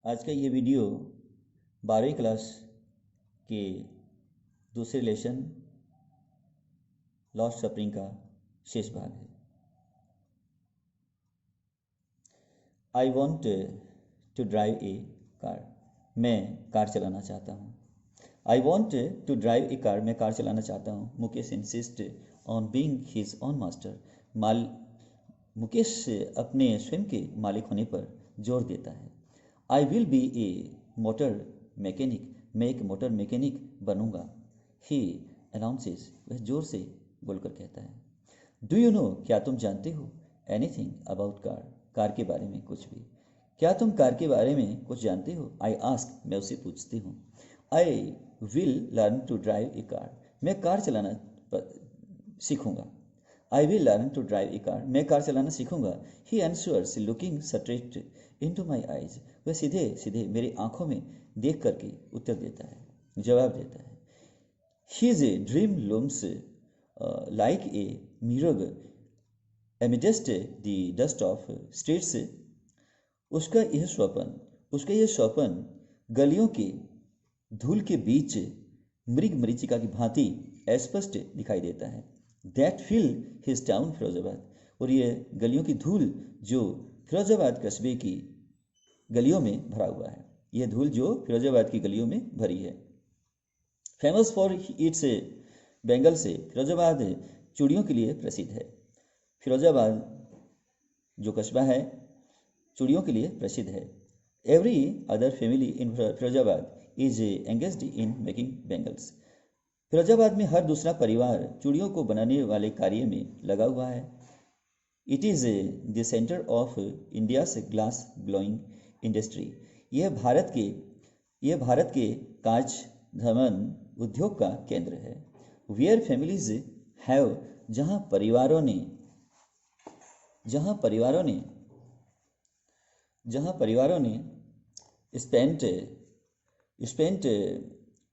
आज का ये वीडियो 12वीं क्लास के दूसरे लेसन लॉस्ट सफरिंग का शेष भाग है। I want to drive a car. मैं कार चलाना चाहता हूँ। I want to drive a car. मैं कार चलाना चाहता हूँ। Mukesh insist on being his own master. Mukesh अपने स्वयं के मालिक होने पर जोर देता है। I will be a motor mechanic. मैं एक मोटर मैकेनिक बनूंगा। He announces. वह जोर से बोलकर कहता है। Do you know. क्या तुम जानते हो। Anything about car. कार के बारे में कुछ भी। क्या तुम कार के बारे में कुछ जानते हो। I ask. मैं उससे पूछती हूँ। I will learn to drive a car. मैं कार चलाना सीखूंगा। I will learn to drive a car. मैं कार चलाना सीखूंगा। He answers looking straight into my eyes. वह सीधे सीधे मेरी आंखों में देख करके उत्तर देता है, जवाब देता है। His dream looms like a mirror amidst the dust of streets. उसका यह स्वप्न गलियों के धूल के बीच मृग मरीचिका की भांति स्पष्ट दिखाई देता है। That fill his town Firozabad. और यह गलियों की धूल जो फिरोजाबाद कस्बे की गलियों में भरा हुआ है। यह धूल जो फिरोजाबाद की गलियों में भरी है। फेमस फॉर इट्स बेंगल से। फिरोजाबाद चूड़ियों के लिए प्रसिद्ध है। फिरोजाबाद जो कस्बा है चूड़ियों के लिए प्रसिद्ध है। Every other family in Firozabad is engaged in making bangles. Firozabad में हर दूसरा परिवार चूड़ियों को बनाने वाले कार्य में लगा हुआ है। It is the centre of India's glass blowing industry. यह भारत के कांच धमन उद्योग का केंद्र है। Where families have. जहाँ परिवारों ने स्पेंट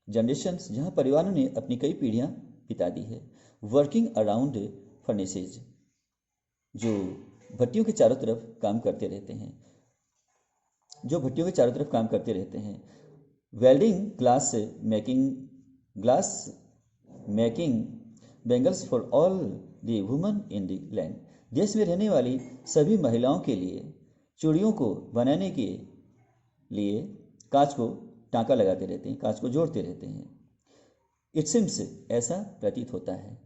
जनरेशंस। जहाँ परिवारों ने अपनी कई पीढ़ियाँ बिता दी है। Working around furnaces. जो भट्टियों के चारों तरफ काम करते रहते हैं। Welding glass making bangles for all the woman in the land. देश में रहने वाली सभी महिलाओं के लिए चूड़ियों को बनाने के लिए कांच को टाँका लगाते रहते हैं, कांच को जोड़ते रहते हैं। It seems. ऐसा प्रतीत होता है।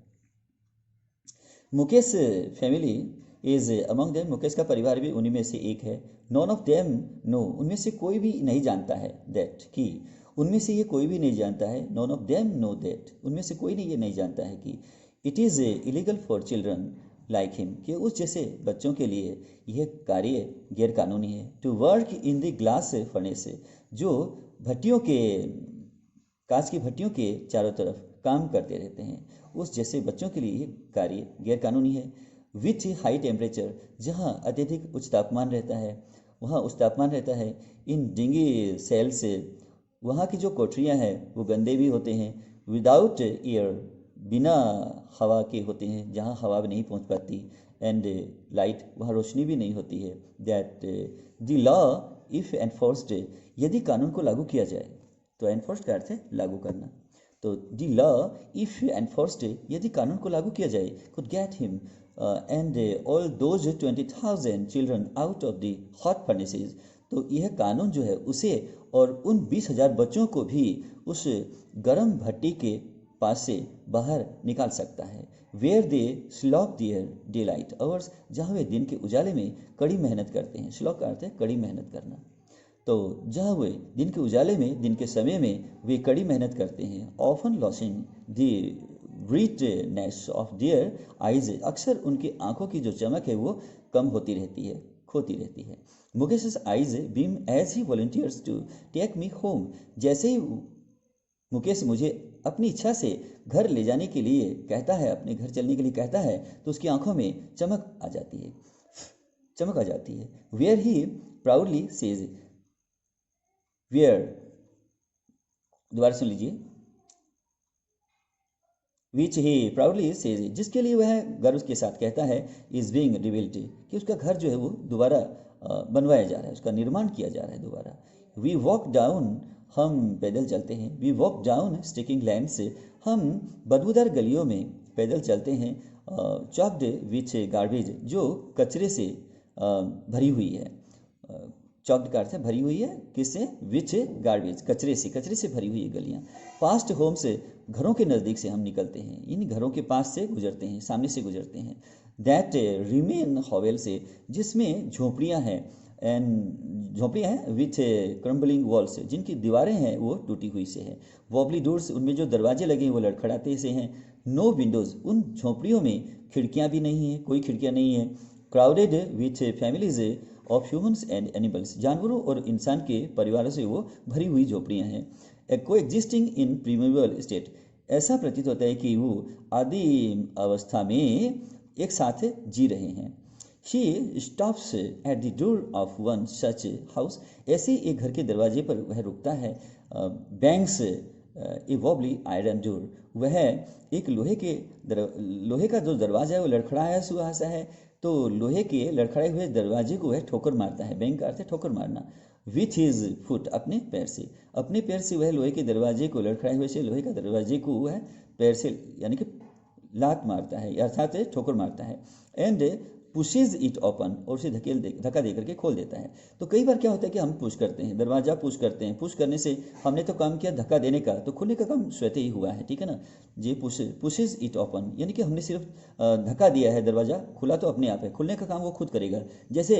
Mukesh family is among them. Mukesh का परिवार भी उन्हीं में से एक है। None of them know. उनमें से कोई भी नहीं जानता है दैट कि। उनमें से ये कोई भी नहीं जानता है। None of them know that. उनमें से कोई नहीं ये नहीं जानता है कि it is illegal for children like him. कि उस जैसे बच्चों के लिए यह कार्य गैर कानूनी है। To work in the glass furnace. जो कांच की भट्टियों के चारों तरफ काम करते रहते हैं, उस जैसे बच्चों के लिए ये कार्य गैर कानूनी है। With high temperature. जहाँ अत्यधिक उच्च तापमान रहता है, वहाँ उच्च तापमान रहता है। इन डिंगी सेल्स। वहाँ की जो कोठरियाँ हैं वो गंदे भी होते हैं। Without air. बिना हवा के होते हैं, जहाँ हवा भी नहीं पहुँच पाती। And light. वहाँ रोशनी भी नहीं होती है। That the law if enforced. यदि कानून को लागू किया जाए, तो एनफोर्स का अर्थ है लागू करना। तो द लॉ इफ एनफोर्स्ड। यदि कानून को लागू किया जाए, could get him and all those 20,000 children out of the hot furnaces. तो यह कानून जो है उसे और उन 20,000 बच्चों को भी उस गर्म भट्टी के पास से बाहर निकाल सकता है। Where they slog their daylight hours. जहाँ वे दिन के उजाले में कड़ी मेहनत करते हैं। स्लॉक का अर्थ है कड़ी मेहनत करना। तो जहाँ वे दिन के उजाले में, दिन के समय में वे कड़ी मेहनत करते हैं। Often losing the brightness of their eyes. अक्सर उनकी आंखों की जो चमक है वो कम होती रहती है, खोती रहती है। Mukesh eyes beam as he volunteers to take me home. जैसे ही मुकेश मुझे अपनी इच्छा से घर ले जाने के लिए कहता है, अपने घर चलने के लिए कहता है, तो उसकी आंखों में चमक आ जाती है। Where he proudly says. Where. दोबारा सुन लीजिए। Which he proudly says. जिसके लिए वह गर्व के साथ कहता है, इज बीइंग रिबिल्ट। कि उसका घर जो है वो दोबारा बनवाया जा रहा है, उसका निर्माण किया जा रहा है दोबारा। वी वॉक डाउन, हम पैदल चलते हैं। We walk down stinking lanes, हम बदबूदार गलियों में पैदल चलते हैं। चॉक्ड विच गार्बेज, जो कचरे से भरी हुई है। चॉक्ड का अर्थ है भरी हुई है, किससे? विच गार्बेज, कचरे से भरी हुई है गलियाँ। पास्ट होम से, घरों के नज़दीक से हम निकलते हैं, इन घरों के पास से गुजरते हैं, सामने से गुजरते हैं। दैट रिमेन हॉवेल से, जिसमें झोपड़ियाँ हैं, एंड झोपड़ियाँ हैं विथ क्रम्बलिंग वॉल्स, जिनकी दीवारें हैं वो टूटी हुई से हैं। वॉबली डोर्स, उनमें जो दरवाजे लगे हैं वो लड़खड़ाते से हैं। नो विंडोज़, उन झोपड़ियों में खिड़कियाँ भी नहीं हैं, कोई खिड़कियाँ नहीं है। Crowded with families of humans and animals, जानवरों और इंसान के परिवारों से वो भरी हुई झोपड़ियाँ हैं। को एग्जिस्टिंग इन प्रीमेबल स्टेट, ऐसा प्रतीत होता है कि वो आदि अवस्था में एक साथ जी रहे हैं। She stops at the door of one such house, ऐसे एक घर के दरवाजे पर वह रुकता है। बैंक्स ए वॉबली आयरन डोर, वह एक लोहे का जो दरवाजा है वो लड़खड़ाया हुआ सा है, तो लोहे के लड़खड़ाए हुए दरवाजे को वह ठोकर मारता है। बैंक का अर्थ है ठोकर मारना। विथ हिज फुट, अपने पैर से वह लोहे के दरवाजे को, लड़खड़ाए हुए से लोहे का दरवाजे को वह पैर से यानी कि लात मारता है, अर्थात ठोकर मारता है। एंड पुशेज इट ओपन, और उसे धक्का दे करके खोल देता है। तो कई बार क्या होता है कि हम पुश करते हैं, दरवाज़ा पुश करते हैं, पुश करने से हमने तो काम किया धक्का देने का, तो खुलने का काम स्वतः ही हुआ है, ठीक है ना। ये पुशेज इट ओपन, यानी कि हमने सिर्फ धक्का दिया है, दरवाज़ा खुला तो अपने आप है, खुलने का काम वो खुद करेगा। जैसे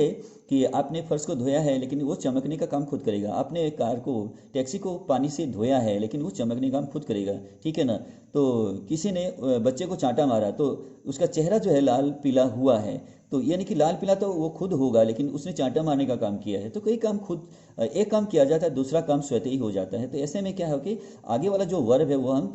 कि आपने फर्श को धोया है लेकिन वो चमकने का काम खुद करेगा। आपने कार को, टैक्सी को पानी से धोया है लेकिन वो चमकने का काम खुद करेगा, ठीक है ना। तो किसी ने बच्चे को चांटा मारा तो उसका चेहरा जो है लाल पीला हुआ है, तो यानी कि लाल पीला तो वो खुद होगा लेकिन उसने चांटा मारने का काम किया है। तो कई काम खुद, एक काम किया जाता है दूसरा काम स्वतः ही हो जाता है। तो ऐसे में क्या है कि आगे वाला जो वर्ब है वो हम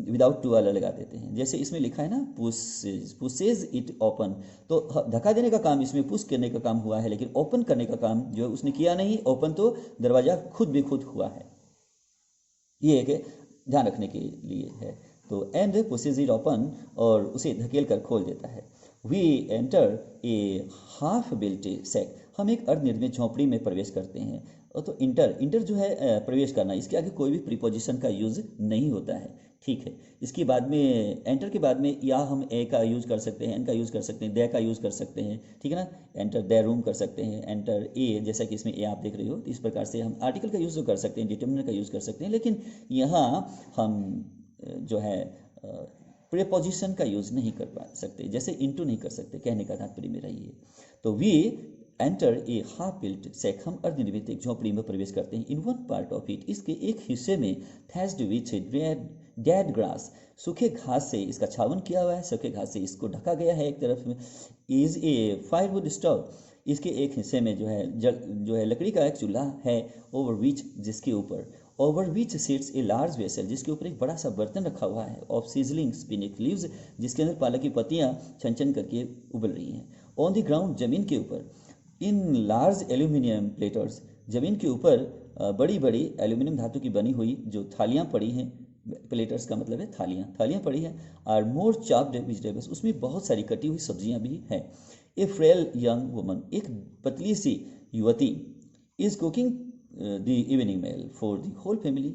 विदाउट टू वाला लगा देते हैं। जैसे इसमें लिखा है ना पुशेज इट ओपन, तो धक्का देने का काम इसमें पुश करने का काम हुआ है, लेकिन ओपन करने का काम जो उसने किया नहीं, ओपन तो दरवाज़ा खुद हुआ है। ये एक ध्यान रखने के लिए है। तो एंड पुशेज इट ओपन, और उसे धकेल कर खोल देता है। We enter a half built shack, हम एक अर्धनिर्मित झोंपड़ी में प्रवेश करते हैं। और तो इंटर जो है प्रवेश करना, इसके आगे कोई भी प्रीपोजिशन का यूज़ नहीं होता है, ठीक है। इसके बाद में एंटर के बाद में या हम ए का यूज़ कर सकते हैं, एन का यूज़ कर सकते हैं, दे का यूज़ कर सकते हैं, ठीक है ना। एंटर द रूम कर सकते हैं, एंटर ए, जैसा कि इसमें ए आप देख रहे हो। तो इस प्रकार से हम आर्टिकल का यूज़ तो कर सकते हैं, डिटर्मिनर का यूज़ कर सकते हैं, लेकिन यहाँ हम जो है प्रीपोजिशन का यूज़ नहीं कर सकते, जैसे इनटू नहीं कर सकते, कहने का तात्पर्य मेरा ये। तो we enter a half built shack, हम अर्धनिर्मित एक झोंपड़ी में प्रवेश करते हैं। In one part of it, इसके एक हिस्से में, थैज्ड विथ डेड ग्रास, सूखे घास से इसका छावन किया हुआ है, सूखे घास से इसको ढका गया है। एक तरफ में इज ए फायरवुड स्टोव, इसके एक हिस्से में जो है लकड़ी का एक चूल्हा है। ओवर विच, जिसके ऊपर, over which seats a large vessel, जिसके ऊपर एक बड़ा सा बर्तन रखा हुआ है। ऑफ सीजलिंग स्पिनिक लीव्स, जिसके अंदर पालक की पत्तियां छन छन करके उबल रही हैं। ऑन द ग्राउंड, जमीन के ऊपर। इन लार्ज एल्यूमिनियम प्लेटर्स, जमीन के ऊपर बड़ी बड़ी एल्यूमिनियम धातु की बनी हुई जो थालियां पड़ी हैं, प्लेटर्स का मतलब है थालियां पड़ी हैं। आर मोर चॉप्ड वेजिटेबल्स, उसमें बहुत सारी कटी हुई सब्जियां भी हैं। ए फ्रेल यंग वुमन, एक पतली सी युवती, is cooking the evening meal for the whole family,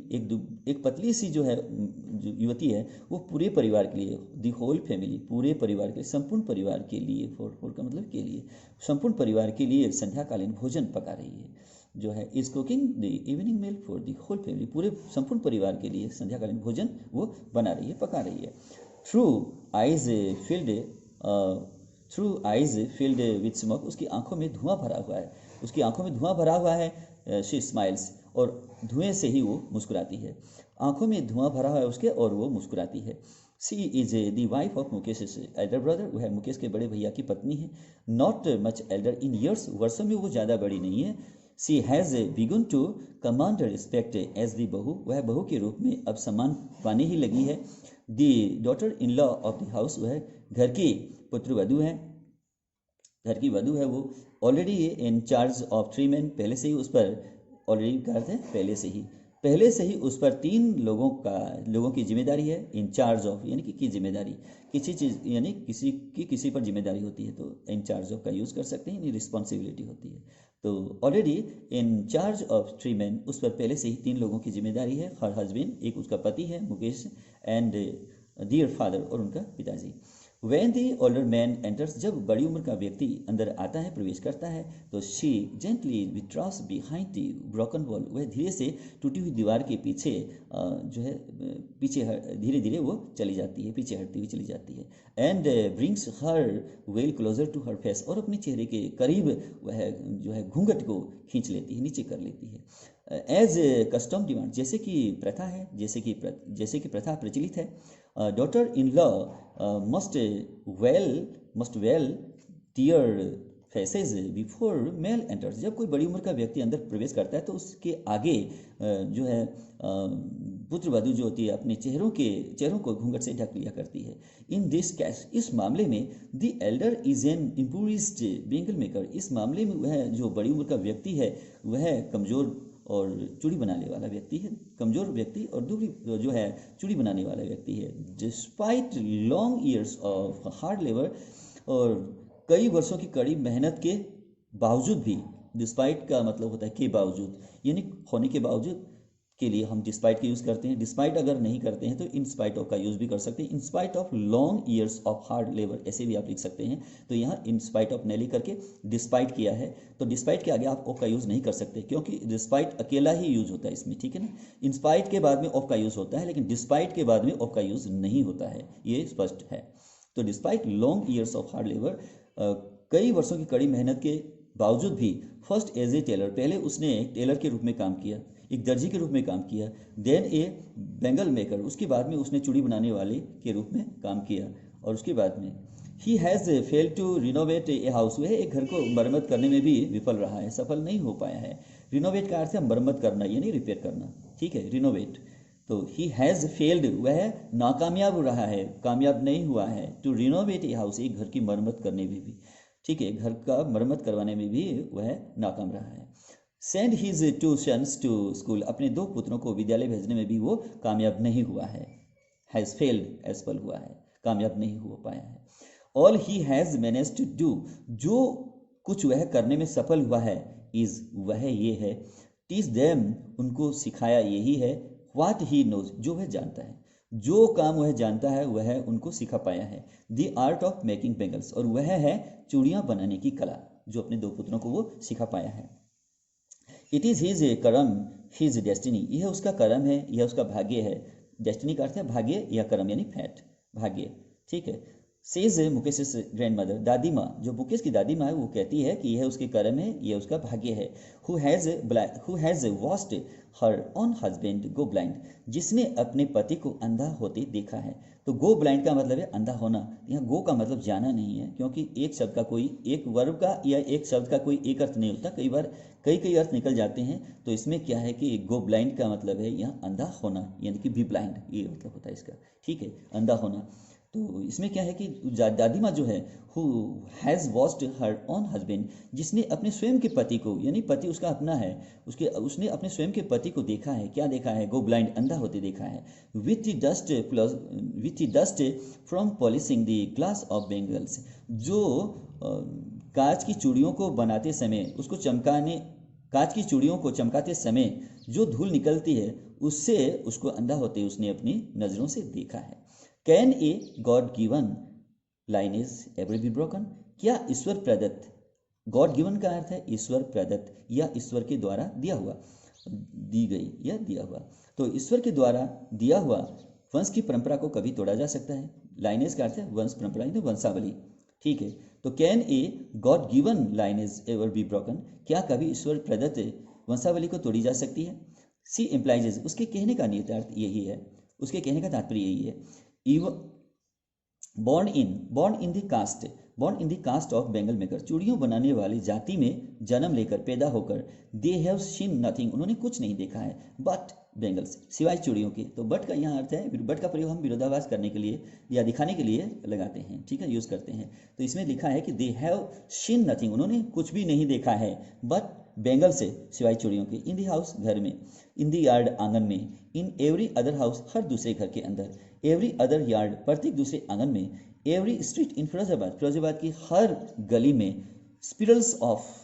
एक पतली सी जो है जो युवती है वो पूरे परिवार के लिए, द होल फैमिली, पूरे परिवार के लिए, संपूर्ण परिवार के लिए, फॉर का मतलब के लिए, संपूर्ण परिवार के लिए संध्याकालीन भोजन पका रही है। जो है is cooking the evening meal for the whole family, पूरे संपूर्ण परिवार के लिए संध्याकालीन भोजन वो बना रही है, पका रही है। Through eyes field with smoke, उसकी आंखों में धुआं भरा हुआ है, उसकी आंखों में धुआं भरा हुआ है। शी स्माइल्स, और धुएं से ही वो मुस्कुराती है, आंखों में धुआं भरा हुआ है उसके और वो मुस्कुराती है। She is the wife of Mukesh elder brother, वह मुकेश के बड़े भैया की पत्नी है। Not much elder in years, वर्षों में वो ज़्यादा बड़ी नहीं है। She has begun to command respect as the bahu, वह बहू के रूप में अब सम्मान पाने ही लगी है। दी daughter in law of the house, वह घर की पुत्रवधू है, घर की वधू है वो। Already in charge of 3 men, पहले से ही उस पर, ऑलरेडी करते हैं पहले से ही, पहले से ही उस पर 3 लोगों की जिम्मेदारी है। इन चार्ज ऑफ यानी कि जिम्मेदारी, किसी चीज़ यानी किसी पर जिम्मेदारी होती है तो इन चार्ज ऑफ का यूज़ कर सकते हैं, यानी रिस्पॉन्सिबिलिटी होती है। तो already in charge of 3 men, उस पर पहले से ही 3 लोगों की जिम्मेदारी है। हर हस्बैंड, एक उसका पति है मुकेश, एंड डियर फादर, और उनका पिताजी। When the older man enters, जब बड़ी उम्र का व्यक्ति अंदर आता है, प्रवेश करता है, तो she gently withdraws behind the broken wall, वह धीरे से टूटी हुई दीवार के पीछे जो है पीछे धीरे धीरे वो चली जाती है, पीछे हटती हुई चली जाती है। And brings her well closer to her face, और अपने चेहरे के करीब वह जो है घूंघट को खींच लेती है, नीचे कर लेती है। एज कस्टम डिमांड, जैसे कि प्रथा है, जैसे कि प्रथा प्रचलित है। Daughter in law must veil their faces before male enters, जब कोई बड़ी उम्र का व्यक्ति अंदर प्रवेश करता है तो उसके आगे जो है पुत्र वधू जो होती है अपने चेहरों को घूंघट से ढक लिया करती है। इन दिस केस, इस मामले में the Elder is an improved Bengal maker, इस मामले में वह जो बड़ी उम्र का व्यक्ति है वह कमज़ोर और चूड़ी बनाने वाला व्यक्ति है, कमज़ोर व्यक्ति और दूसरी जो है चूड़ी बनाने वाला व्यक्ति है। Despite long years of hard labour, और कई वर्षों की कड़ी मेहनत के बावजूद भी, डिस्पाइट का मतलब होता है के बावजूद, यानी होने के बावजूद के लिए हम डिस्पाइट का यूज़ करते हैं। डिस्पाइट अगर नहीं करते हैं तो इन स्पाइट ऑफ का यूज़ भी कर सकते हैं। In spite of long years of hard labour, ऐसे भी आप लिख सकते हैं। तो यहाँ इन स्पाइट ऑफ नहीं लिख करके डिस्पाइट किया है, तो डिस्पाइट के आगे आप ऑफ का यूज़ नहीं कर सकते, क्योंकि डिस्पाइट अकेला ही यूज होता है इसमें, ठीक है ना। इन स्पाइट के बाद में ऑफ का यूज़ होता है, लेकिन डिस्पाइट के बाद में ऑफ का यूज़ नहीं होता है, ये स्पष्ट है। तो despite long years of hard labour, कई वर्षों की कड़ी मेहनत के बावजूद भी, फर्स्ट एज ए टेलर, पहले उसने एक टेलर के रूप में काम किया, एक दर्जी के रूप में काम किया। देन ए बेंगल मेकर, उसके बाद में उसने चूड़ी बनाने वाले के रूप में काम किया। और उसके बाद में ही has failed to renovate a house, वह एक घर को मरम्मत करने में भी विफल रहा है, सफल नहीं हो पाया है। रिनोवेट का अर्थ है मरम्मत करना, यानी रिपेयर करना, ठीक है, रिनोवेट। तो ही हैज़ फेल्ड, वह नाकामयाब रहा है, कामयाब नहीं हुआ है। टू रिनोवेट ए हाउस, एक घर की मरम्मत करने में भी, ठीक है, घर का मरम्मत करवाने में भी वह नाकाम रहा है। Send his 2 sons to school, अपने 2 पुत्रों को विद्यालय भेजने में भी वो कामयाब नहीं हुआ है। हैज़ फेल्ड, असफल हुआ है, कामयाब नहीं हो पाया है। All he has manage to do, जो कुछ वह करने में सफल हुआ है, इज, वह ये है। टीच देम, उनको सिखाया यही है। व्हाट ही नोज, जो वह जानता है, जो काम वह जानता है वह उनको सिखा पाया है। The art of making bangles, और वह है चूड़ियाँ बनाने की कला, जो अपने 2 पुत्रों को वो सिखा पाया है। इट इज़ हिज करम, हिज डेस्टिनी, यह उसका कर्म है, यह उसका भाग्य है। डेस्टिनी का अर्थ है भाग्य या कर्म, यानी फैट, भाग्य, ठीक है। सेज मुकेश ग्रैंड मदर, दादी माँ, जो मुकेश की दादी माँ है, वो कहती है कि यह उसके कर्म है, यह उसका भाग्य है। Who has watched her on husband go blind, जिसने अपने पति को अंधा होते देखा है। तो गो ब्लाइंड का मतलब है अंधा होना। यहाँ गो का मतलब जाना नहीं है, क्योंकि एक शब्द का कोई, एक वर्ब का या एक शब्द का कोई एक अर्थ नहीं होता, कई बार कई अर्थ निकल जाते हैं। तो इसमें क्या है कि गो ब्लाइंड का मतलब है यहाँ अंधा होना, यानी कि बी ब्लाइंड, ये मतलब होता है इसका, ठीक है, अंधा होना। तो इसमें क्या है कि दादी माँ जो है, who has watched her on husband, जिसने अपने स्वयं के पति को, यानी पति उसका अपना है, उसने अपने स्वयं के पति को देखा है। क्या देखा है? गो ब्लाइंड, अंधा होते देखा है। With the dust from polishing the glass of bangles, जो कांच की चूड़ियों को बनाते समय कांच की चूड़ियों को चमकाते समय जो धूल निकलती है, उससे उसको अंधा होते उसने अपनी नज़रों से देखा है। Can a god given line is ever be broken, क्या ईश्वर प्रदत्त, गॉड गिवन का अर्थ है ईश्वर प्रदत्त या ईश्वर के द्वारा दिया हुआ, दी गई या दिया हुआ। तो ईश्वर के द्वारा दिया हुआ वंश की परंपरा को कभी तोड़ा जा सकता है। लाइनेज का अर्थ है वंश परंपरा, वंशावली, ठीक है। तो can a god given lineage ever be broken, क्या कभी ईश्वर प्रदत्त वंशावली को तोड़ी जा सकती है। सी इम्प्लाइजेज, उसके कहने का निहितार्थ यही है, उसके कहने का तात्पर्य यही है। Born in the caste, born in the caste of bangle maker, चूड़ियों बनाने वाली जाति में जन्म लेकर पैदा होकर, दे हैव सीन नथिंग, उन्होंने कुछ नहीं देखा है, बट बेंगल्स, सिवाय चूड़ियों के। तो बट का यहाँ अर्थ है, बट का प्रयोग हम विरोधाभास करने के लिए या दिखाने के लिए लगाते हैं, ठीक है, यूज़ करते हैं। तो इसमें लिखा है कि दे हैव सीन नथिंग, उन्होंने कुछ भी नहीं देखा है, बट बेंगल से, सिवाय चूड़ियों के, इन दी हाउस, घर में, इन दी यार्ड, आंगन में, इन एवरी अदर हाउस, हर दूसरे घर के अंदर, एवरी अदर यार्ड, प्रत्येक दूसरे आंगन में, every street in Firozabad, Firozabad की हर गली में, स्पिरल्स ऑफ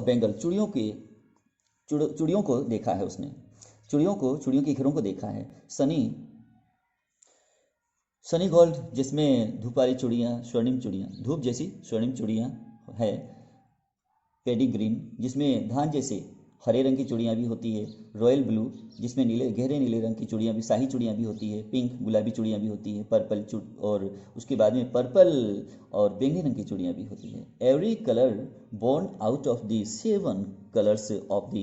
बेंगल, चूड़ियों को देखा है उसने, चूड़ियों के घेरों को देखा है। सनी गोल्ड, जिसमें धूप वाली चूड़ियाँ, स्वर्णिम चूड़ियाँ, धूप जैसी स्वर्णिम चूड़ियाँ है। पेडी ग्रीन, जिसमें धान जैसे हरे रंग की चूड़ियाँ भी होती है। रॉयल ब्लू, जिसमें गहरे नीले रंग की चूड़ियाँ भी, शाही चूड़ियाँ भी होती है। पिंक, गुलाबी चूड़ियाँ भी होती है। पर्पल, और उसके बाद में पर्पल और बैंगनी रंग की चूड़ियाँ भी होती है। Every colour born out of the 7 colours of the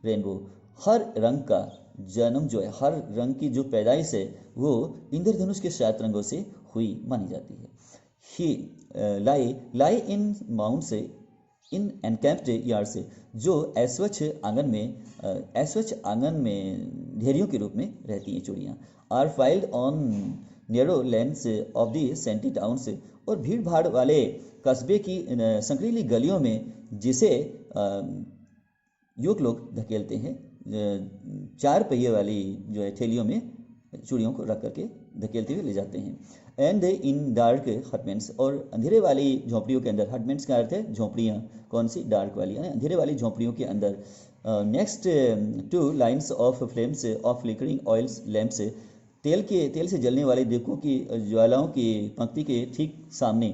rainbow, हर रंग का जन्म जो है, हर रंग की जो पैदाइश है वो इंद्रधनुष के 7 रंगों से हुई मानी जाती है। ही लाई इन माउंट्स इन एनकैम्प्ड यार्ड्स, जो अस्वच्छ आंगन में ढेरियों के रूप में रहती हैं चूड़ियाँ। Are filed on narrow lanes of the सेंटी टाउन्स, और भीड़ भाड़ वाले कस्बे की संकरीली गलियों में, जिसे युवक लोग धकेलते हैं, 4 पहिए वाली जो है थैलियों में चूड़ियों को रख करके धकेलते हुए ले जाते हैं। एंड इन डार्क हटमेंट्स, और अंधेरे वाली झोंपड़ियों के अंदर, हटमेंट्स का अर्थ है झोंपड़ियाँ, कौन सी, डार्क वाली, यानी अंधेरे वाली झोंपड़ियों के अंदर। Next two lines of flames of flickering oils lamps, तेल से जलने वाले दीपकों की ज्वालाओं की पंक्ति के ठीक सामने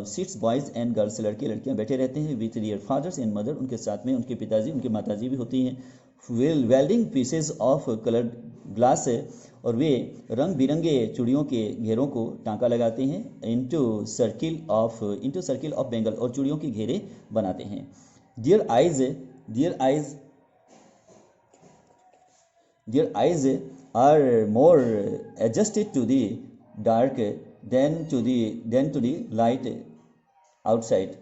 सिट्स बॉयज़ एंड गर्ल्स, लड़के लड़कियां बैठे रहते हैं। With their fathers and mother, उनके साथ में उनके पिताजी उनके माताजी भी होती हैं। Welding pieces of coloured glass, और वे रंग बिरंगे चूड़ियों के घेरों को टाँका लगाते हैं। इनटू सर्किल ऑफ बेंगल, और चूड़ियों के घेरे बनाते हैं। Their eyes are more adjusted to the dark than to the light outside,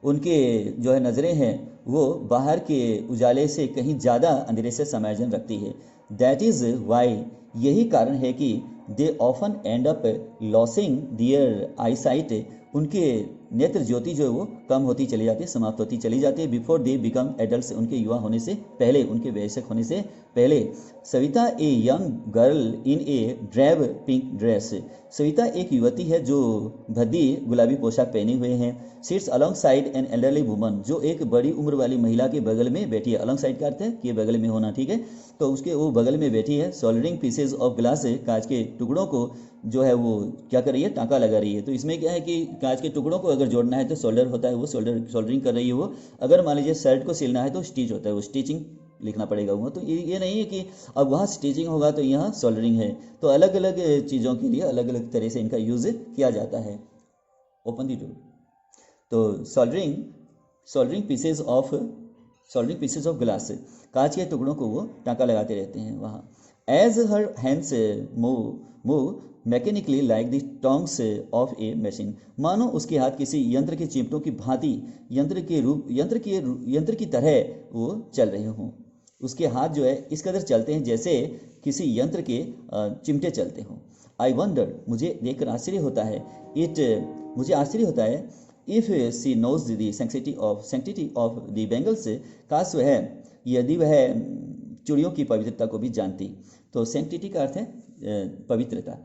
उनके जो है नज़रें हैं वो बाहर के उजाले से कहीं ज़्यादा अंधेरे से समायोजन रखती है। दैट इज़ वाई, यही कारण है कि they often end up losing their eyesight, उनके नेत्र ज्योति जो है वो कम होती चली जाती है, समाप्त होती चली जाती है। बिफोर दे बिकम एडल्ट्स, उनके युवा होने से पहले, उनके वयस्क होने से पहले। Savita a young girl in A drab pink dress, Savita एक युवती है जो भद्दी गुलाबी पोशाक पहने हुए हैं। Sits alongside an elderly woman, जो एक बड़ी उम्र वाली महिला के बगल में बैठी है। अलॉन्ग साइड का अर्थ है कि बगल में होना, ठीक है, तो उसके वो बगल में बैठी है। सोल्डरिंग पीसेज ऑफ ग्लास, कांच के टुकड़ों को जो है वो क्या कर रही है, टाँका लगा रही है। तो इसमें क्या है कि कांच के टुकड़ों को अगर जोड़ना है तो सोल्डर होता है, वो सोल्डरिंग कर रही है वो। अगर मान लीजिए शर्ट को सिलना है तो स्टिच होता है, वो स्टिचिंग लिखना पड़ेगा वहाँ। तो ये नहीं है कि अब वहाँ स्टिचिंग होगा तो यहाँ सोल्डरिंग है। तो अलग अलग चीज़ों के लिए अलग अलग तरह से इनका यूज़ किया जाता है। ओपन दी डोर। तो सोल्डरिंग पीसेज ऑफ ग्लास, कांच के टुकड़ों को वो टाँका लगाते रहते हैं वहाँ। As her hands move mechanically like the tongs of a machine, मानो उसके हाथ किसी यंत्र के चिमटों की भांति यंत्र की तरह वो चल रहे हों। उसके हाथ जो है इस कदर चलते हैं जैसे किसी यंत्र के चिमटे चलते हों। आई वंडर, मुझे देखकर आश्चर्य होता है, मुझे आश्चर्य होता है, if she knows the sanctity of the bangles, काश वह, यदि वह चूड़ियों की पवित्रता को भी जानती। तो सैंक्टिटी का अर्थ है पवित्रता,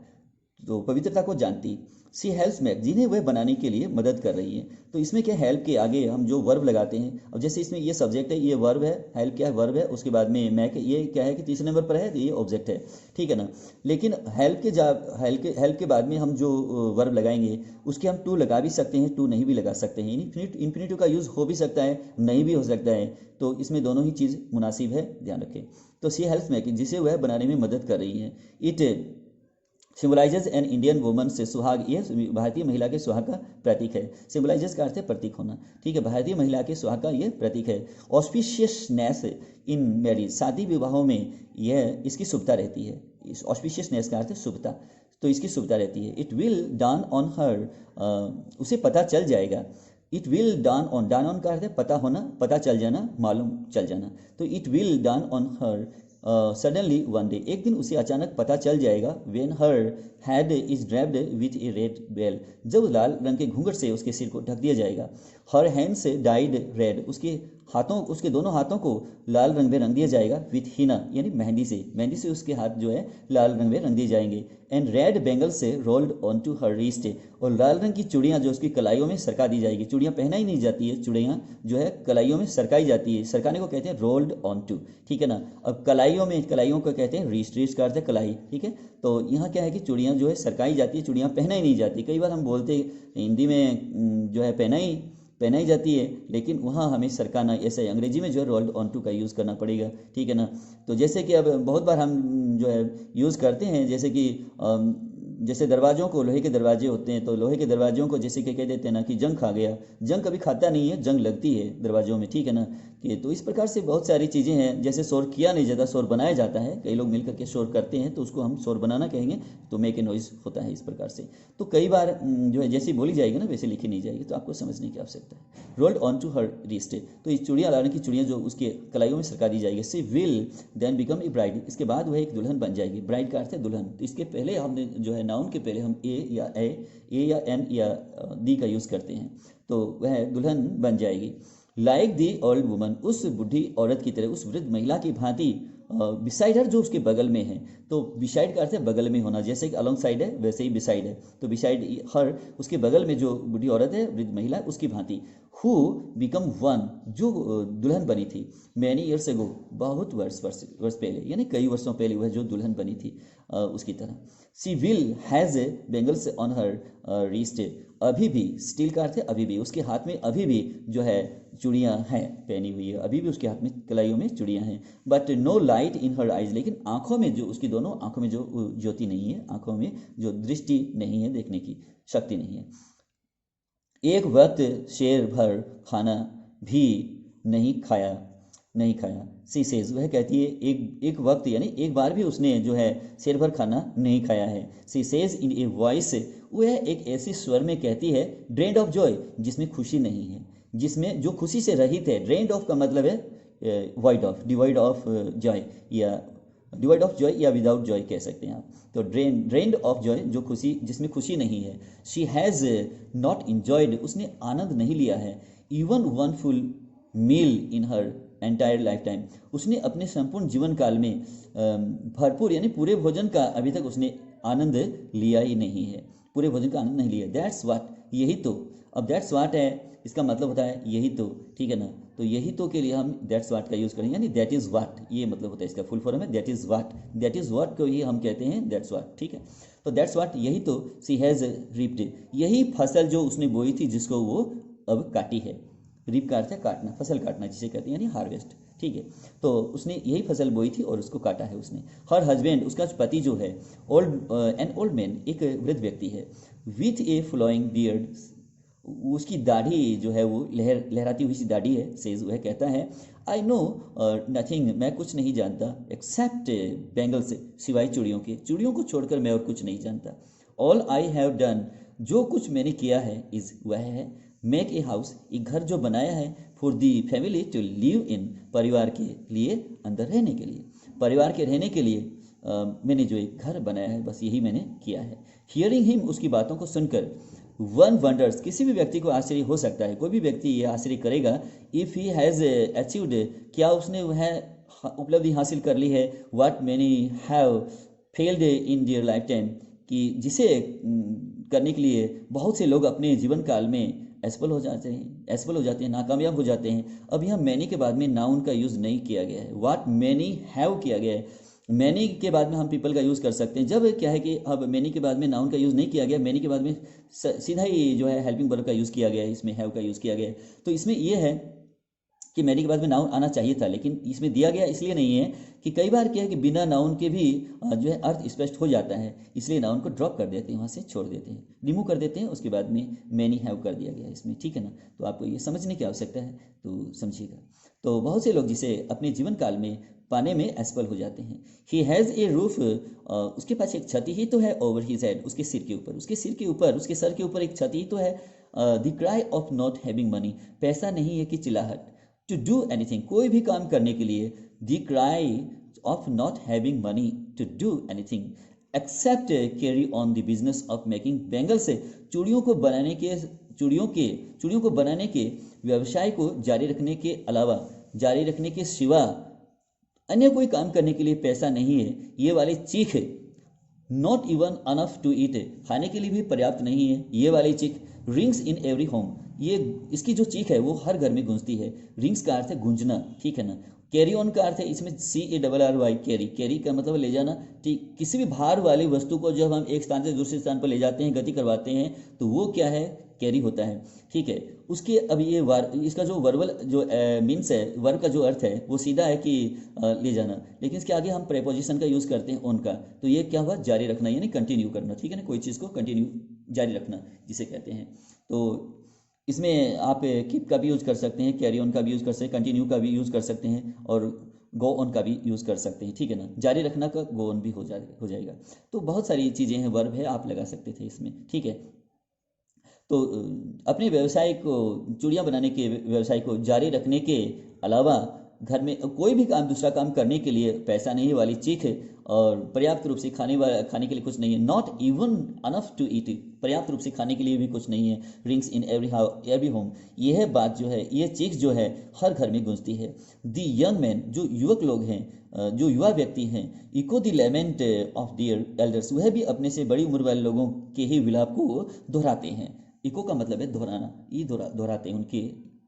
तो पवित्रता को जानती। सी हेल्प्स मेक, जिन्हें वह बनाने के लिए मदद कर रही है। तो इसमें क्या, हेल्प के आगे हम जो वर्ब लगाते हैं, अब जैसे इसमें ये सब्जेक्ट है, ये वर्ब है, हेल्प क्या है, वर्ब है, उसके बाद में मैक, ये क्या है कि तीसरे नंबर पर है, तो ये ऑब्जेक्ट है, ठीक है ना। लेकिन हेल्प के बाद में हम जो वर्ब लगाएंगे उसके हम टू लगा भी सकते हैं, टू नहीं भी लगा सकते हैं। इन्फिनिटिव का यूज़ हो भी सकता है, नहीं भी हो सकता है। तो इसमें दोनों ही चीज़ मुनासिब है, ध्यान रखें। तो सी हेल्प्स मेक, जिसे वह बनाने में मदद कर रही है। It symbolises an Indian woman से सुहाग, ये भारतीय महिला के सुहाग का प्रतीक है। सिम्बलाइजेज का अर्थ है प्रतीक होना, ठीक है, भारतीय महिला के सुहाग का ये प्रतीक है। ऑस्पिशियसनेस इन मैरिज, शादी विवाहों में यह इसकी शुभता रहती है। इस ऑस्पिशियसनेस का अर्थ है शुभता, तो इसकी शुभता रहती है। It will dawn on her, उसे पता चल जाएगा। इट विल डान ऑन का अर्थ है पता होना, पता चल जाना, मालूम चल जाना। तो it will dawn on her suddenly one day, एक दिन उसे अचानक पता चल जाएगा। When her head is draped with a red veil, जब लाल रंग के घूंघट से उसके सिर को ढक दिया जाएगा। हर हैंड्स डाइड रेड, उसके दोनों हाथों को लाल रंग में रंग दिया जाएगा। विथ हिना यानी मेहंदी से उसके हाथ जो है लाल रंग में रंग दिए जाएंगे। And red bangles rolled on to her wrist, और लाल रंग की चूड़ियाँ जो उसकी कलाइयों में सरका दी जाएगी। चूड़ियाँ पहना ही नहीं जाती है, चूड़ियाँ जो है कलाइयों में सरकाई जाती है। सरकाने को कहते हैं रोल्ड ऑन टू, ठीक है ना। अब कलाइयों को कहते हैं रिस्ट का अर्थ है कलाई, ठीक है। तो यहाँ क्या है कि चूड़ियाँ जो है सरकाई जाती है, चूड़ियाँ पहना ही नहीं जाती। कई बार हम बोलते हिंदी में जो है पहनाई जाती है, लेकिन वहाँ हमें सरकाना, ऐसे अंग्रेजी में जो है रोल्ड ऑन टू का यूज़ करना पड़ेगा, ठीक है ना। तो जैसे कि अब बहुत बार हम जो है यूज़ करते हैं, जैसे कि जैसे दरवाज़ों को, लोहे के दरवाजे होते हैं, तो लोहे के दरवाज़ों को जैसे कि कह देते हैं ना कि जंग खा गया। जंग कभी खाता नहीं है, जंग लगती है दरवाज़ों में, ठीक है ना। कि तो इस प्रकार से बहुत सारी चीज़ें हैं। जैसे शोर किया नहीं जाता, शोर बनाया जाता है। कई लोग मिलकर के शोर करते हैं, तो उसको हम शोर बनाना कहेंगे, तो मेक ए नॉइज़ होता है इस प्रकार से। तो कई बार जो है जैसी बोली जाएगी ना वैसे लिखी नहीं जाएगी, तो आपको समझने की आवश्यकता है। Rolled on to her wrist, तो ये चूड़ियाँ, लाने की चूड़ियाँ जो उसके कलाइयों में सरका दी जाएगी। She will then become a bride, इसके बाद वह एक दुल्हन बन जाएगी। ब्राइड का अर्थ है दुल्हन। तो इसके पहले हमने जो है नाउन के पहले हम ए या एन या दी का यूज़ करते हैं, तो वह दुल्हन बन जाएगी। लाइक दी ओल्ड वुमन, उस बूढ़ी औरत की तरह, उस वृद्ध महिला की भांति। बिसाइड हर, जो उसके बगल में है। तो बिसाइड का अर्थ है बगल में होना, जैसे कि अलोंग साइड है वैसे ही बिसाइड है। तो बिसाइड हर, उसके बगल में जो बूढ़ी औरत है, वृद्ध महिला, उसकी भांति। हु बिकम वन, जो दुल्हन बनी थी। मैनी ईयर्स एगो, बहुत वर्ष पहले, यानी कई वर्षों पहले वह जो दुल्हन बनी थी उसकी तरह। She will has bangles on her wrist, अभी भी, स्टिल का अर्थ है अभी भी, उसके हाथ में अभी भी जो है चूड़ियाँ हैं पहनी हुई है, अभी भी उसके हाथ में कलाइयों में चूड़ियाँ हैं। But no light in her eyes, लेकिन आंखों में जो, उसकी दोनों आंखों में जो ज्योति नहीं है, आंखों में जो दृष्टि नहीं है, देखने की शक्ति नहीं है। एक वक्त शेर भर खाना भी नहीं खाया। सी सेज, वह कहती है एक वक्त यानी एक बार भी उसने जो है शेर भर खाना नहीं खाया है। She says in a voice, वह एक ऐसी स्वर में कहती है, ड्रेन्ड ऑफ जॉय, जिसमें खुशी नहीं है, जिसमें जो खुशी से रहित है। ड्रेन्ड ऑफ का मतलब है void of, divide of Joy, या डिवाइड ऑफ जॉय या विदाउट जॉय कह सकते हैं आप। तो ड्रेन्ड ऑफ जॉय, जो खुशी, जिसमें खुशी नहीं है। शी हैज़ नॉट इंजॉयड, उसने आनंद नहीं लिया है। इवन वन फुल मील इन हर एंटायर लाइफ टाइम, उसने अपने संपूर्ण जीवन काल में भरपूर यानी पूरे भोजन का अभी तक उसने आनंद लिया ही नहीं है, पूरे भोजन का आनंद नहीं लिया। दैट्स वाट, यही तो। अब दैट्स वाट है, इसका मतलब होता है यही तो, ठीक है ना। तो यही तो के लिए हम दैट्स वाट का यूज़ करेंगे, यानी दैट इज़ वाट, ये मतलब होता है इसका फुल फॉर्म है दैट इज़ वाट को ही हम कहते हैं दैट्स वाट, ठीक है। तो दैट्स वाट, यही तो। सी हैज़ रिप्ड, यही फसल जो उसने बोई थी, जिसको वो अब काटी है। रिप का अर्थ है काटना, फसल काटना जिसे कहते हैं, यानी हार्वेस्ट, ठीक है। तो उसने यही फसल बोई थी और उसको काटा है उसने। हर हस्बैंड, उसका पति जो है, एन ओल्ड मैन, एक वृद्ध व्यक्ति है। विथ ए फ्लोइंग बियर्ड, उसकी दाढ़ी जो है वो लहराती हुई सी दाढ़ी है। सेज, वह कहता है, आई नो नथिंग, मैं कुछ नहीं जानता, एक्सेप्ट बैंगल्स, सिवाय चूड़ियों को छोड़कर मैं और कुछ नहीं जानता। ऑल आई हैव डन, जो कुछ मैंने किया है, इज़, वह है, मेक ए हाउस, एक घर जो बनाया है, for the family to live in, परिवार के लिए, अंदर रहने के लिए, परिवार के रहने के लिए मैंने जो एक घर बनाया है, बस यही मैंने किया है। हियरिंग हिम, उसकी बातों को सुनकर, वन वंडर्स, किसी भी व्यक्ति को आश्चर्य हो सकता है, कोई भी व्यक्ति ये आश्चर्य करेगा, इफ़ ही हैज़ अचीव्ड, क्या उसने वह उपलब्धि हासिल कर ली है, what many have failed in their life time, कि जिसे करने के लिए बहुत से लोग अपने जीवन काल में एसफल हो जाते हैं, नाकामयाब हो जाते हैं। अब यहाँ मैनी के बाद में नाउन का यूज़ नहीं किया गया है, व्हाट मैनी हैव किया गया है। मैनी के बाद में हम पीपल का यूज़ कर सकते हैं। जब क्या है कि अब मैनी के बाद में नाउन का यूज़ नहीं किया गया, मैनी के बाद में सीधा ही जो है हेल्पिंग वर्ब का यूज़ किया गया है, इसमें हैव का यूज़ किया गया है। तो इसमें ये है कि मैनी के बाद में नाउन आना चाहिए था, लेकिन इसमें दिया गया इसलिए नहीं है कि कई बार क्या है कि बिना नाउन के भी जो है अर्थ स्पष्ट हो जाता है, इसलिए नाउन को ड्रॉप कर देते हैं, वहाँ से छोड़ देते हैं, रिमूव कर देते हैं, उसके बाद में मैनी हैव कर दिया गया इसमें, ठीक है ना। तो आपको ये समझने की आवश्यकता है, तो समझिएगा। तो बहुत से लोग जिसे अपने जीवन काल में पाने में असफल हो जाते हैं। ही हैज़ ए रूफ, उसके पास एक छत ही तो है, ओवर हिज हेड, उसके सिर के ऊपर, उसके सिर के ऊपर, उसके सर के ऊपर एक छत ही तो है। The cry of not having money, पैसा नहीं है कि चिल्लाहट। टू डू एनीथिंग, कोई भी काम करने के लिए, the cry of not having money to do anything except carry on the business of making bangles, चूड़ियों को बनाने के चूड़ियों को बनाने के व्यवसाय को जारी रखने के अलावा, जारी रखने के सिवा अन्य कोई काम करने के लिए पैसा नहीं है। ये वाली चीख, not even enough to eat, खाने के लिए भी पर्याप्त नहीं है, ये वाली चीख रिंग्स इन एवरी होम, ये इसकी जो चीख है वो हर घर में गूंजती है। रिंग्स का अर्थ है गूंजना, ठीक है ना। कैरी ऑन का अर्थ है इसमें CARRY, कैरी, कैरी का मतलब ले जाना, ठीक। किसी भी भार वाली वस्तु को जब हम एक स्थान से दूसरे स्थान पर ले जाते हैं, गति करवाते हैं, तो वो क्या है, कैरी होता है, ठीक है। उसके अब ये इसका जो वर्बल जो मीन्स है, वर्ब का जो अर्थ है वो सीधा है कि ले जाना, लेकिन इसके आगे हम प्रेपोजिशन का यूज़ करते हैं ऑन का, तो ये क्या हुआ, जारी रखना, यानी कंटिन्यू करना, ठीक है ना, कोई चीज़ को कंटिन्यू जारी रखना जिसे कहते हैं। तो इसमें आप कीप का भी यूज़ कर सकते हैं, कैरी ऑन का भी यूज़ कर सकते हैं, कंटिन्यू का भी यूज़ कर सकते हैं, और गो ऑन का भी यूज़ कर सकते हैं, ठीक है ना। जारी रखना का गो ऑन भी हो जाएगा। तो बहुत सारी चीज़ें हैं, वर्ब है, आप लगा सकते थे इसमें, ठीक है। तो अपने व्यवसाय को, चूड़ियाँ बनाने के व्यवसाय को जारी रखने के अलावा घर में कोई भी काम, दूसरा काम करने के लिए पैसा नहीं वाली चीख, और पर्याप्त रूप से खाने के लिए कुछ नहीं है, not even enough to eat, पर्याप्त रूप से खाने के लिए भी कुछ नहीं है, रिंग्स इन एवरी होम, यह बात जो है, ये चीख जो है हर घर में गूंजती है। द यंग मैन, जो युवक लोग हैं, जो युवा व्यक्ति हैं, echo the lament of their elders, वह भी अपने से बड़ी उम्र वाले लोगों के ही विलाप को दोहराते हैं। इको का मतलब है दोहराना, ये दोहराते हैं उनके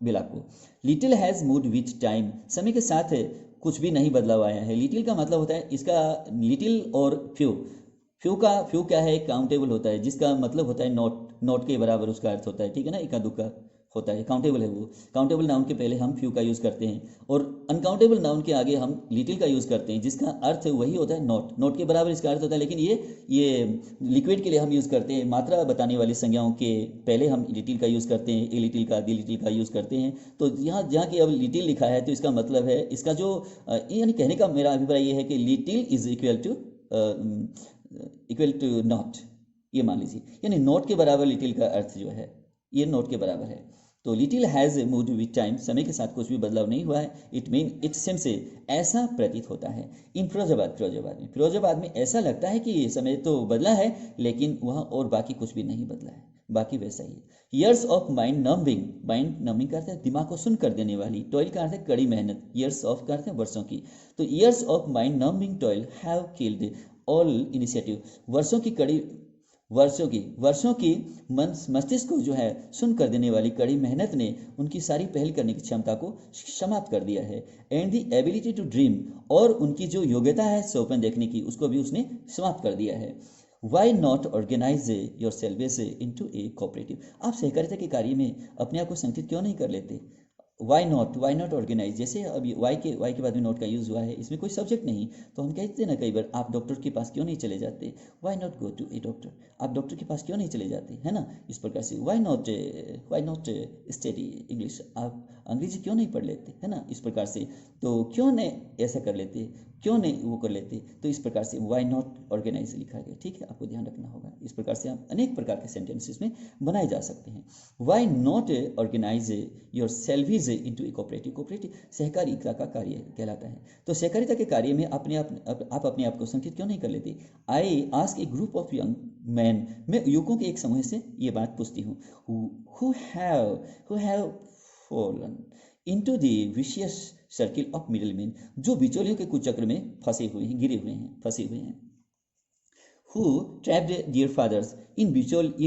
विलाप को। Little has moved with time, समय के साथ कुछ भी नहीं बदलाव आया है। लिटिल का मतलब होता है इसका, लिटिल और फ्यू क्या है, काउंटेबल होता है, जिसका मतलब होता है नॉट के बराबर उसका अर्थ होता है, ठीक है ना, इक्का दुक्का होता है, काउंटेबल है वो। काउंटेबल नाउन के पहले हम फ्यू का यूज़ करते हैं, और अनकाउंटेबल नाउन के आगे हम लिटिल का यूज़ करते हैं, जिसका अर्थ वही होता है नॉट के बराबर इसका अर्थ होता है। लेकिन ये लिक्विड के लिए हम यूज़ करते हैं, मात्रा बताने वाली संज्ञाओं के पहले हम लिटिल का यूज़ करते हैं, ए लिटिल का, दी लिटिल का यूज़ करते हैं। तो यहाँ जहाँ की अब लिटिल लिखा है, तो इसका मतलब है, इसका जो यानी कहने का मेरा अभिप्राय ये है कि little is equal to not, ये मान लीजिए, यानी नॉट के बराबर लिटिल का अर्थ जो है ये नॉट के बराबर है। तो little has moved with time, समय के साथ कुछ भी बदलाव नहीं हुआ है। इट मीन इट सेम से, ऐसा प्रतीत होता है। इन फिरोजाबाद में ऐसा लगता है कि समय तो बदला है, लेकिन वहाँ और बाकी कुछ भी नहीं बदला है, बाकी वैसा ही है। ईयर्स ऑफ माइंड नंबिंग का अर्थ है दिमाग को सुन कर देने वाली, टॉयल का अर्थ है कड़ी मेहनत, ईयर्स ऑफ का अर्थ है वर्षों की। तो years of mind numbing toil have killed all initiative, वर्षों की मस्तिष्क को जो है सुन कर देने वाली कड़ी मेहनत ने उनकी सारी पहल करने की क्षमता को समाप्त कर दिया है। And the ability to dream, और उनकी जो योग्यता है सपने देखने की, उसको भी उसने समाप्त कर दिया है। Why not organise your selves into a cooperative, आप सहकारिता के कार्य में अपने आप को संगठित क्यों नहीं कर लेते। वाई नॉट ऑर्गेनाइज, जैसे अभी वाई के बाद में नॉट का यूज़ हुआ है, इसमें कोई सब्जेक्ट नहीं, तो हम कहते हैं ना कई बार, आप डॉक्टर के पास क्यों नहीं चले जाते, why not go to a doctor, आप डॉक्टर के पास क्यों नहीं चले जाते, है ना। इस प्रकार से वाई नॉट स्टडी इंग्लिश, आप अंग्रेजी क्यों नहीं पढ़ लेते, है ना, इस प्रकार से। तो क्यों नहीं ऐसा कर लेते, क्यों नहीं वो कर लेते, तो इस प्रकार से वाई नॉट ऑर्गेनाइज लिखा गया, ठीक है, आपको ध्यान रखना होगा। इस प्रकार से आप अनेक प्रकार के सेंटेंसेस में बनाए जा सकते हैं। Why not organise your selves into a cooperative, सहकारिता का कार्य कहलाता है। तो सहकारिता के कार्य में आप अपने आप को संगठित क्यों नहीं कर लेते। I ask A group of young man, मैं युवकों के एक समूह से ये बात पूछती हूँ, who have fallen into the vicious circle of middle man, जो बिचौलियों के कुचक्र में फंसे हुए हैं। हु ट्रैप्ड डियर फादर्स, ये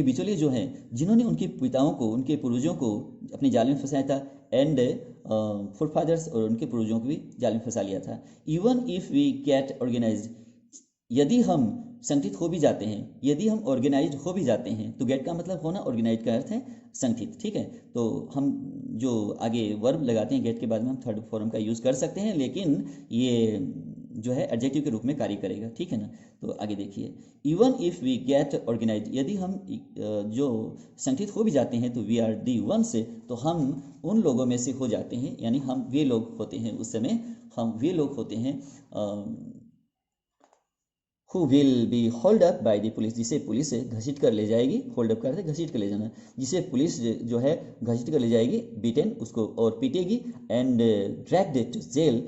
बिचौलिए जो हैं जिन्होंने उनके पिताओं को, उनके पूर्वजों को अपने जाल में फंसाया था, एंड फोर फादर्स, और उनके पूर्वजों को भी जाल में फंसा लिया था। Even if we get organise, यदि हम संगठित हो भी जाते हैं, यदि हम ऑर्गेनाइज हो भी जाते हैं, तो गेट का मतलब होना, ऑर्गेनाइज का अर्थ है संगठित, ठीक है। तो हम जो आगे वर्ब लगाते हैं गेट के बाद में, हम थर्ड फॉर्म का यूज़ कर सकते हैं, लेकिन ये जो है एडजेक्टिव के रूप में कार्य करेगा, ठीक है ना। तो आगे देखिए, even if we get organise, यदि हम जो संगठित हो भी जाते हैं, तो वी आर दी वन से, तो हम उन लोगों में से हो जाते हैं, यानी हम वे लोग होते हैं, उस समय हम वे लोग होते हैं who will be hold up by the police, जिसे पुलिस घसीट कर ले जाएगी, होल्ड अप करते घसीट कर ले जाना, जिसे पुलिस जो है घसीट कर ले जाएगी, बीटेन उसको और पीटेगी, and dragged to jail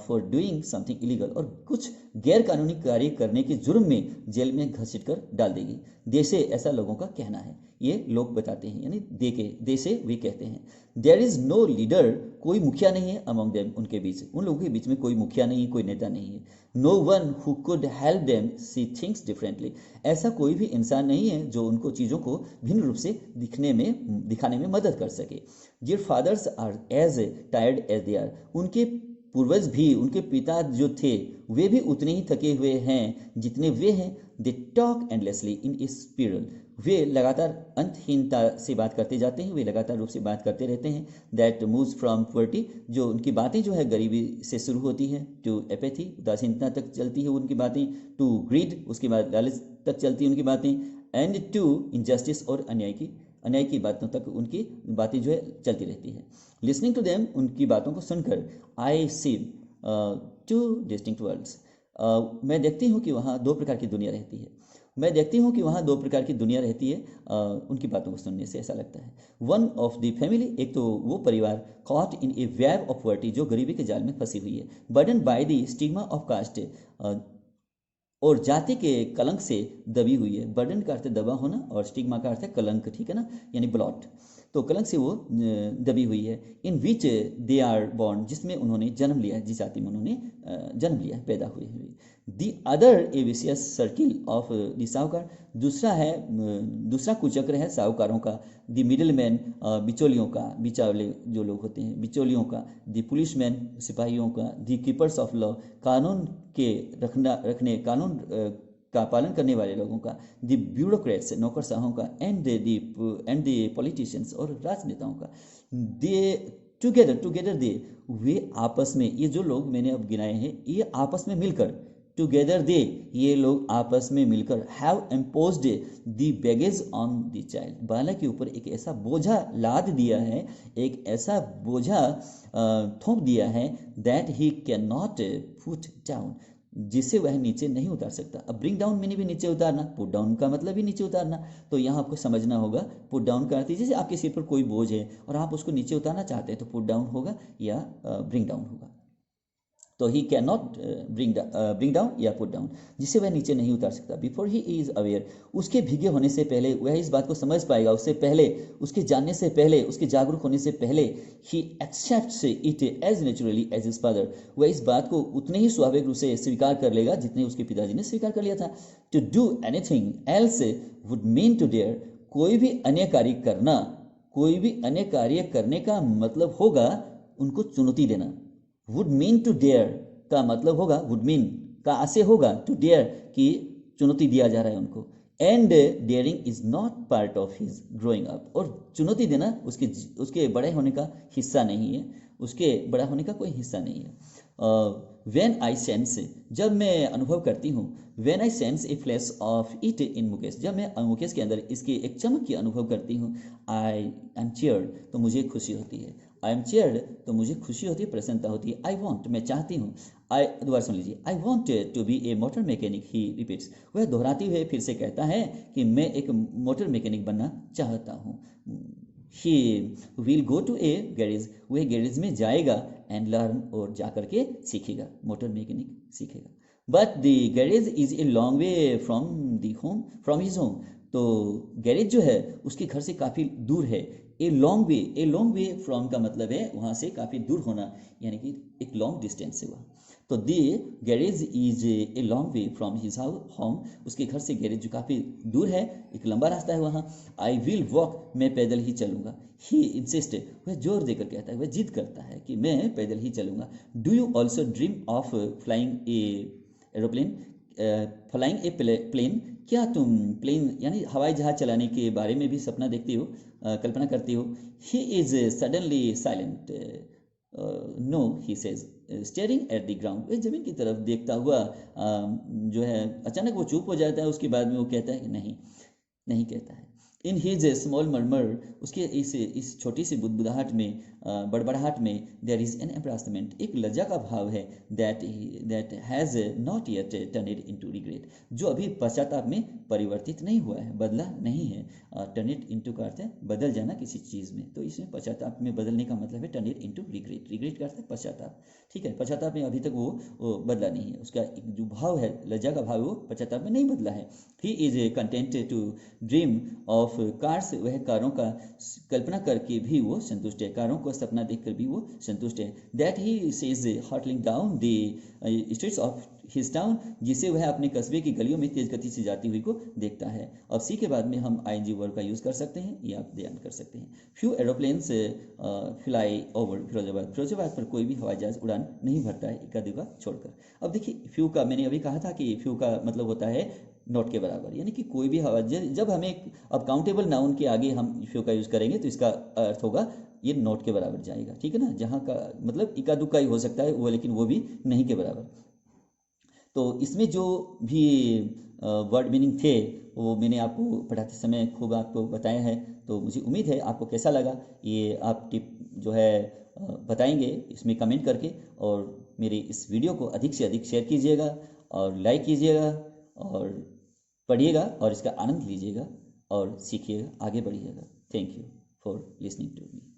for doing something illegal, और कुछ गैर कानूनी कार्य करने के जुर्म में जेल में घसीट कर डाल देगी। दे से ऐसा लोगों का कहना है, ये लोग बताते हैं, यानी दे से वे कहते हैं। देयर इज नो लीडर, कोई मुखिया नहीं है, अमंग देम, उनके बीच, उन लोगों के बीच में कोई मुखिया नहीं है, कोई नेता नहीं है। No one who could help them see things differently, ऐसा कोई भी इंसान नहीं है जो उनको चीज़ों को भिन्न रूप से दिखाने में मदद कर सके। Their fathers are as tired as they are, उनके पूर्वज भी, उनके पिता जो थे वे भी उतने ही थके हुए हैं जितने वे हैं। They talk endlessly in A spiral, वे लगातार अंतहीनता से बात करते जाते हैं, वे लगातार रूप से बात करते रहते हैं। दैट मूव्स फ्रॉम पॉवर्टी, जो उनकी बातें जो है गरीबी से शुरू होती है, टू एपेथी, उदासीनता तक चलती है उनकी बातें, टू ग्रीड, उसके बाद लालच तक चलती है उनकी बातें, एंड टू इनजस्टिस, और अन्याय की बातों तक उनकी बातें जो है चलती रहती है। लिसनिंग टू देम, उनकी बातों को सुनकर, आई सी टू डिस्टिंक्ट वर्ल्ड्स, मैं देखती हूँ कि वहाँ दो प्रकार की दुनिया रहती है, मैं देखती हूँ कि वहाँ दो प्रकार की दुनिया रहती है, उनकी बातों को सुनने से ऐसा लगता है। वन ऑफ द फैमिली, एक तो वो परिवार, caught in a web of poverty, जो गरीबी के जाल में फंसी हुई है, burden by the stigma of caste, और जाति के कलंक से दबी हुई है। बर्डन का अर्थ है दबा होना, और स्टिग्मा का अर्थ है कलंक, ठीक है ना, यानी ब्लॉट, तो कलंक से वो दबी हुई है। इन विच दे आर बॉर्न, जिसमें उन्होंने जन्म लिया है, जिस जाति में उन्होंने जन्म लिया है, पैदा हुए हुए। The other A vicious circle of the साहूकार, दूसरा कुचक्र है साहूकारों का। द मिडिल मैन, बिचौलियों का, बिचौले जो लोग होते हैं, बिचौलियों का। द पुलिस मैन, सिपाहियों का। द कीपर्स ऑफ लॉ, कानून के रखने कानून का पालन करने वाले लोगों का। द ब्यूरोक्रेट्स, नौकरशाहों का। एंड द पॉलिटिशियंस, और राजनेताओं का। दे टुगेदर दे, वे आपस में, ये जो लोग मैंने अब गिनाए हैं, ये आपस में मिलकर, टुगेदर दे, ये लोग आपस में मिलकर, have imposed the baggage on the child, बालक के ऊपर एक ऐसा बोझा लाद दिया है, एक ऐसा बोझा थोप दिया है, that he can not put down, जिसे वह नीचे नहीं उतार सकता। अब ब्रिंग डाउन मैंने भी नीचे उतारना, पुट डाउन का मतलब भी नीचे उतारना, तो यहाँ आपको समझना होगा पुट डाउन का अर्थ, जैसे आपके सिर पर कोई बोझ है और आप उसको नीचे उतारना चाहते हैं, तो पुट डाउन होगा या ब्रिंग डाउन होगा। तो he can not bring down या पुट डाउन, जिसे वह नीचे नहीं उतार सकता। बिफोर ही इज अवेयर, उसके भीगे होने से पहले, वह इस बात को समझ पाएगा, उससे पहले, उसके जानने से पहले, उसके जागरूक होने से पहले, he accepts it as naturally as his father, वह इस बात को उतने ही स्वाभाविक रूप से स्वीकार कर लेगा जितने उसके पिताजी ने स्वीकार कर लिया था। To do anything else would mean to dare, कोई भी अन्य कार्य करना, कोई भी अन्य कार्य करने का मतलब होगा उनको चुनौती देना। वुड मीन टू डेयर का मतलब होगा, वुड मीन का से होगा टू डेयर, कि चुनौती दिया जा रहा है उनको। And daring is not part of his growing up, और चुनौती देना उसके बड़े होने का हिस्सा नहीं है, उसके बड़ा होने का कोई हिस्सा नहीं है। व्हेन आई सेंस, जब मैं अनुभव करती हूँ, when I sense A flash of it in Mukesh, जब मैं मुकेश के अंदर इसके एक चमक की अनुभव करती हूँ, आई एम चीयर्ड, तो मुझे खुशी होती है। आई एम चीयर्ड, तो मुझे खुशी होती है, प्रसन्नता होती है। आई वॉन्ट, मैं चाहती हूँ। आई, दोबारा सुन लीजिए, I want to be a motor mechanic, he repeats, वह दोहराते हुए फिर से कहता है कि मैं एक मोटर मैकेनिक बनना चाहता हूँ। He will go to a garage, वह गैरेज में जाएगा, एंड लर्न, और जा करके सीखेगा, मोटर मैकेनिक सीखेगा। But the garage is a long way from the home, from his home, तो गैरेज जो है उसके घर से काफ़ी दूर है। ए लॉन्ग वे फ्रॉम का मतलब है वहाँ से काफ़ी दूर होना, यानी कि एक लॉन्ग डिस्टेंस से हुआ। तो the garage is a long way from his home, उसके घर से गैरेज जो काफ़ी दूर है, एक लंबा रास्ता है वहाँ। आई विल वॉक, मैं पैदल ही चलूँगा। ही इंसिस्ट, वह जोर देकर कहता है, वह जिद करता है कि मैं पैदल ही चलूँगा। Do you also dream of flying a aeroplane, flying a plane, क्या तुम प्लेन यानी हवाई जहाज चलाने के बारे में भी सपना देखती हो, कल्पना करती हो? He is suddenly silent, no he says, staring at the ground, जमीन की तरफ देखता हुआ जो है अचानक वो चुप हो जाता है, उसके बाद में वो कहता है कि नहीं, नहीं कहता है। इन हीज स्मॉल मर्मर, उसके इस छोटी सी बुदबुदाहट में, बड़बड़ाहट में, देयर इज एन एम्ब्रासमेंट, एक लज्जा का भाव है, that has not yet turn it into regret, जो अभी पश्चाताप में परिवर्तित नहीं हुआ है, बदला नहीं है। टर्न इट इनटू का अर्थ है बदल जाना किसी चीज़ में, तो इसमें पश्चाताप में बदलने का मतलब है turn it into regret, regret का अर्थ है पश्चाताप, ठीक है। पश्चाताप में अभी तक वो बदला नहीं है, उसका जो भाव है, लज्जा का भाव, वो पश्चाताप में नहीं बदला है। He is content to dream of cars, वह कारों का कल्पना करके भी वो संतुष्ट है, कारों को सपना देखकर भी वो संतुष्ट है। That he says hurtling down the streets of his town, जिसे वह अपने कस्बे की गलियों में तेज गति से जाती हुई को देखता है। अब सी के बाद में हम आईएनजी वर्ब का यूज़ कर सकते हैं, ये आप ध्यान कर सकते हैं। Few aeroplanes fly over Firozabad, Firozabad पर कोई भी हवाई जहाज उड़ान नहीं भरता है, इक्का दुक्का छोड़कर। अब देखिए फ्यू का मैंने अभी कहा था कि फ्यू का मतलब होता है नॉट के बराबर, यानी कि कोई भी हवाई, जब हमें अब काउंटेबल नाउन के आगे हम फ्यू का यूज़ करेंगे तो इसका अर्थ होगा ये नॉट के बराबर जाएगा, ठीक है ना। जहाँ का मतलब इक्का दुक्का ही हो सकता है वो, लेकिन वो भी नहीं के बराबर। तो इसमें जो भी वर्ड मीनिंग थे वो मैंने आपको पढ़ाते समय खूब आपको बताया है, तो मुझे उम्मीद है आपको कैसा लगा, ये आप टिप जो है बताएंगे इसमें कमेंट करके, और मेरे इस वीडियो को अधिक से अधिक शेयर कीजिएगा और लाइक कीजिएगा और पढ़िएगा और इसका आनंद लीजिएगा और सीखिएगा, आगे बढ़िएगा। Thank you for listening to me.